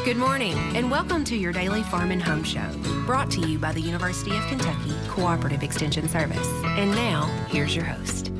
Good morning, and welcome to your daily Farm and Home Show, brought to you by the University of Kentucky Cooperative Extension Service. And now, here's your host.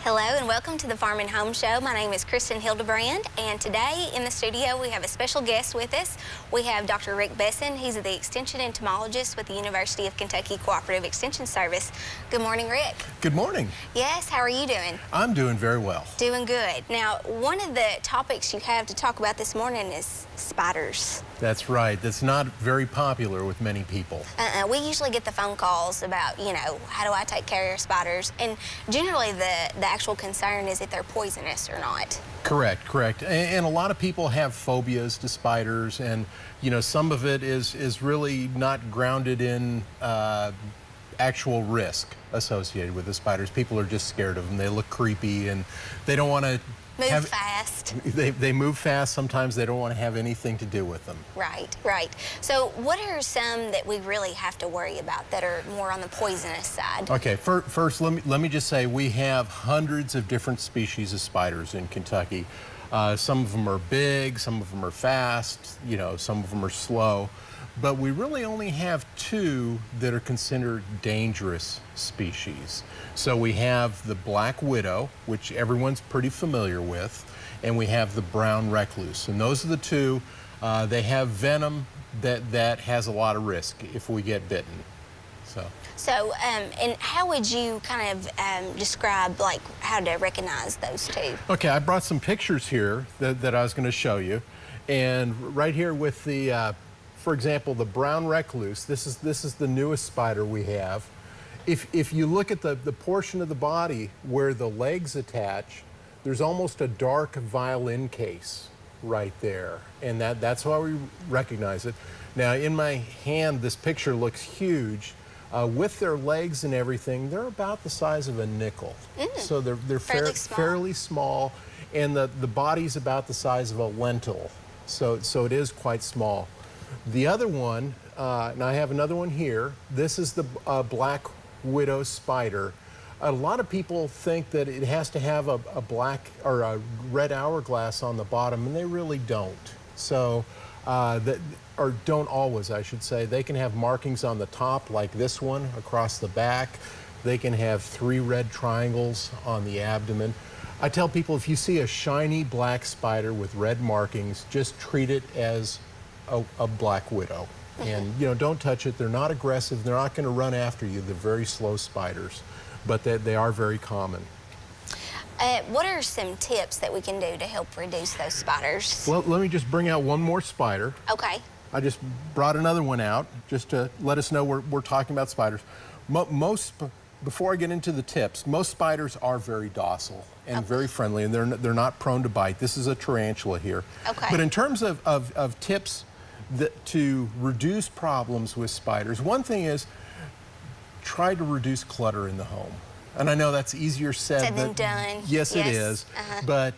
Hello and welcome to the Farm and Home Show. My name is Kristin Hildebrand, and today in the studio we have a special guest with us. We have Dr. Ric Bessin. He's the Extension Entomologist with the University of Kentucky Cooperative Extension Service. Good morning, Ric. Good morning. Yes, how are you doing? I'm doing very well. Doing good. Now, one of the topics you have to talk about this morning is spiders. That's right. That's not very popular with many people. We usually get the phone calls about, how do I take care of spiders? And generally the actual concern is if they're poisonous or not. Correct. And a lot of people have phobias to spiders, and some of it is really not grounded in actual risk associated with the spiders. People are just scared of them. They look creepy and they don't want to move fast. They move fast. Sometimes they don't want to have anything to do with them. Right. So what are some that we really have to worry about that are more on the poisonous side? Okay, first let me just say we have hundreds of different species of spiders in Kentucky. Some of them are big, some of them are fast, some of them are slow. But we really only have two that are considered dangerous species. So we have the black widow, which everyone's pretty familiar with, and we have the brown recluse. And those are the two. They have venom that has a lot of risk if we get bitten. So, and how would you kind of describe how to recognize those two? Okay, I brought some pictures here that I was going to show you. And right here with the for example, the brown recluse, this is the newest spider we have. If you look at the portion of the body where the legs attach, there's almost a dark violin case right there. And that's how we recognize it. Now, in my hand, this picture looks huge. With their legs and everything, they're about the size of a nickel. So they're fairly small, and the body's about the size of a lentil. So it is quite small. The other one, and I have another one here, this is the black widow spider. A lot of people think that it has to have a black or a red hourglass on the bottom, and they really don't. So, or don't always, I should say. They can have markings on the top like this one across the back. They can have 3 red triangles on the abdomen. I tell people if you see a shiny black spider with red markings, just treat it as a black widow. And don't touch it. They're not aggressive. They're not going to run after you. They're very slow spiders, but they are very common. What are some tips that we can do to help reduce those spiders? Well, let me just bring out one more spider. Okay. I just brought another one out just to let us know we're talking about spiders. Before I get into the tips, most spiders are very docile and very friendly, and they're not prone to bite. This is a tarantula here. Okay. But in terms of tips to reduce problems with spiders, one thing is try to reduce clutter in the home. And I know that's easier said than done. Yes, it is. But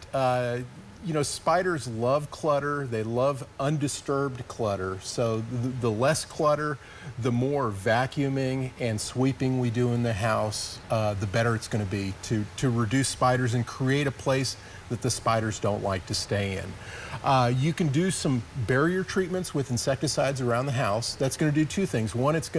spiders love clutter. They love undisturbed clutter. So the less clutter, the more vacuuming and sweeping we do in the house, the better it's going to be to reduce spiders and create a place that the spiders don't like to stay in. You can do some barrier treatments with insecticides around the house. That's going to do 2 things. One, it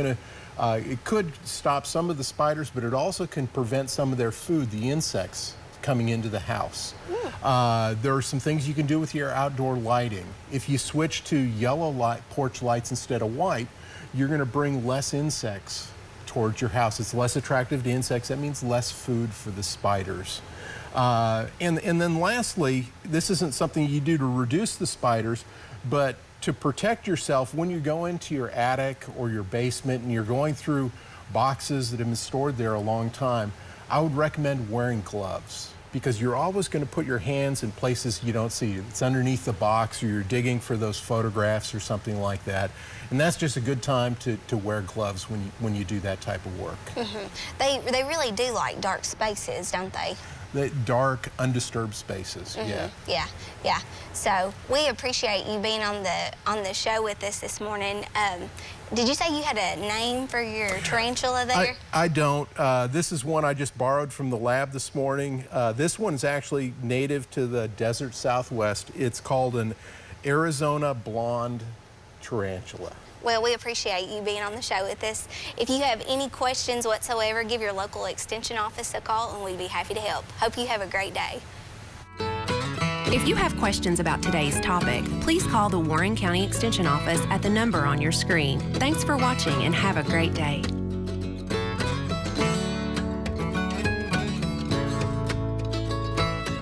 could stop some of the spiders, but it also can prevent some of their food, the insects, coming into the house. There are some things you can do with your outdoor lighting. If you switch to yellow porch lights instead of white, you're going to bring less insects towards your house. It's less attractive to insects. That means less food for the spiders. And then lastly, this isn't something you do to reduce the spiders, but to protect yourself when you go into your attic or your basement and you're going through boxes that have been stored there a long time, I would recommend wearing gloves, because you're always going to put your hands in places you don't see. It's underneath the box, or you're digging for those photographs or something like that. And that's just a good time to wear gloves when you do that type of work. They really do like dark spaces, don't they? The dark, undisturbed spaces, Yeah. So we appreciate you being on the show with us this morning. Did you say you had a name for your tarantula there? I don't. This is one I just borrowed from the lab this morning. This one's actually native to the desert Southwest. It's called an Arizona blonde tarantula. Well, we appreciate you being on the show with us. If you have any questions whatsoever, give your local extension office a call and we'd be happy to help. Hope you have a great day. If you have questions about today's topic, please call the Warren County Extension Office at the number on your screen. Thanks for watching and have a great day.